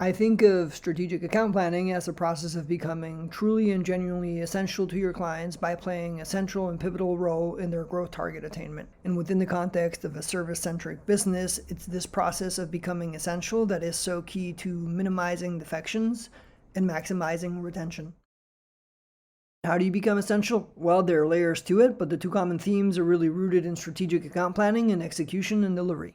I think of strategic account planning as a process of becoming truly and genuinely essential to your clients by playing a central and pivotal role in their growth target attainment. And within the context of a service-centric business, it's this process of becoming essential that is so key to minimizing defections and maximizing retention. How do you become essential? Well, there are layers to it, but the two common themes are really rooted in strategic account planning and execution and delivery.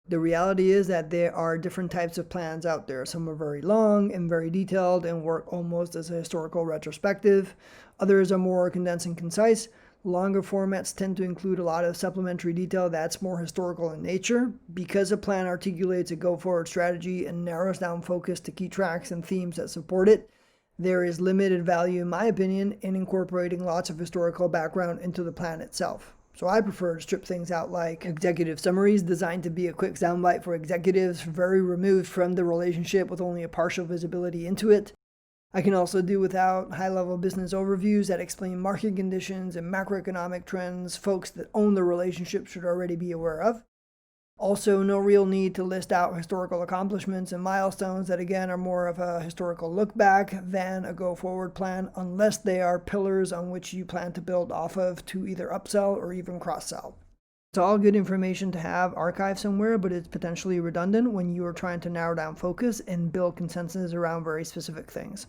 The reality is that there are different types of plans out there. Some are very long and very detailed and work almost as a historical retrospective. Others are more condensed and concise. Longer formats tend to include a lot of supplementary detail that's more historical in nature. Because a plan articulates a go-forward strategy and narrows down focus to key tracks and themes that support it, there is limited value, in my opinion, in incorporating lots of historical background into the plan itself. So I prefer to strip things out like executive summaries designed to be a quick soundbite for executives very removed from the relationship with only a partial visibility into it. I can also do without high-level business overviews that explain market conditions and macroeconomic trends folks that own the relationship should already be aware of. Also, no real need to list out historical accomplishments and milestones that again are more of a historical look back than a go-forward plan, unless they are pillars on which you plan to build off of to either upsell or even cross-sell. It's all good information to have archived somewhere, but it's potentially redundant when you are trying to narrow down focus and build consensus around very specific things.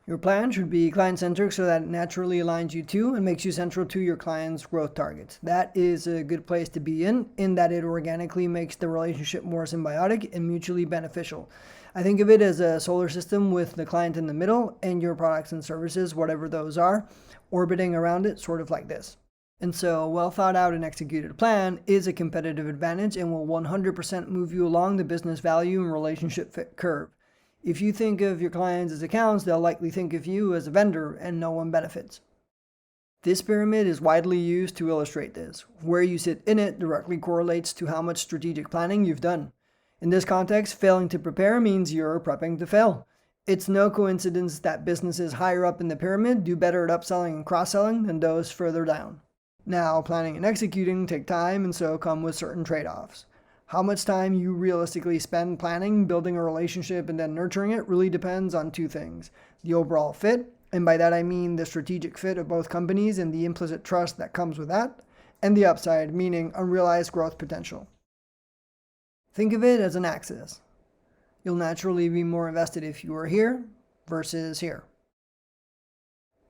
Your plan should be client-centric so that it naturally aligns you to and makes you central to your client's growth targets. That is a good place to be in that it organically makes the relationship more symbiotic and mutually beneficial. I think of it as a solar system with the client in the middle and your products and services, whatever those are, orbiting around it, sort of like this. And so a well thought out and executed plan is a competitive advantage and will 100% move you along the business value and relationship fit curve. If you think of your clients as accounts, they'll likely think of you as a vendor and no one benefits. This pyramid is widely used to illustrate this. Where you sit in it directly correlates to how much strategic planning you've done. In this context, failing to prepare means you're prepping to fail. It's no coincidence that businesses higher up in the pyramid do better at upselling and cross-selling than those further down. Now, planning and executing take time and so come with certain trade-offs. How much time you realistically spend planning, building a relationship, and then nurturing it really depends on two things. The overall fit, and by that I mean the strategic fit of both companies and the implicit trust that comes with that, and the upside, meaning unrealized growth potential. Think of it as an axis. You'll naturally be more invested if you are here versus here.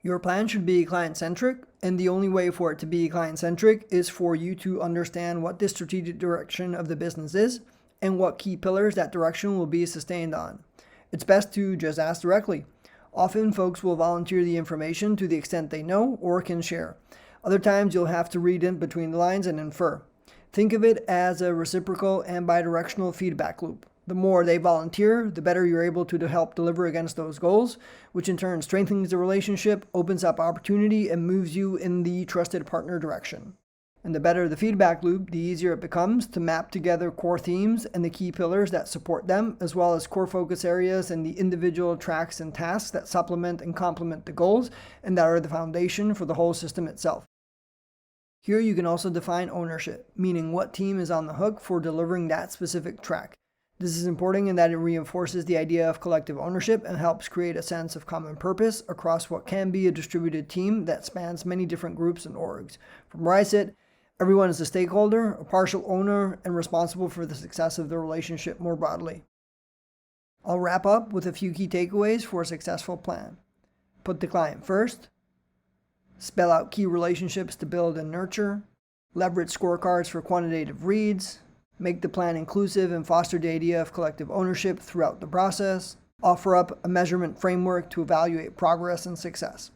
Your plan should be client-centric, and the only way for it to be client-centric is for you to understand what the strategic direction of the business is and what key pillars that direction will be sustained on. It's best to just ask directly. Often folks will volunteer the information to the extent they know or can share. Other times you'll have to read in between the lines and infer. Think of it as a reciprocal and bidirectional feedback loop. The more they volunteer, the better you're able to help deliver against those goals, which in turn strengthens the relationship, opens up opportunity, and moves you in the trusted partner direction. And the better the feedback loop, the easier it becomes to map together core themes and the key pillars that support them, as well as core focus areas and the individual tracks and tasks that supplement and complement the goals and that are the foundation for the whole system itself. Here you can also define ownership, meaning what team is on the hook for delivering that specific track. This is important in that it reinforces the idea of collective ownership and helps create a sense of common purpose across what can be a distributed team that spans many different groups and orgs. From where I sit, everyone is a stakeholder, a partial owner, and responsible for the success of the relationship more broadly. I'll wrap up with a few key takeaways for a successful plan. Put the client first. Spell out key relationships to build and nurture. Leverage scorecards for quantitative reads. Make the plan inclusive and foster the idea of collective ownership throughout the process. Offer up a measurement framework to evaluate progress and success.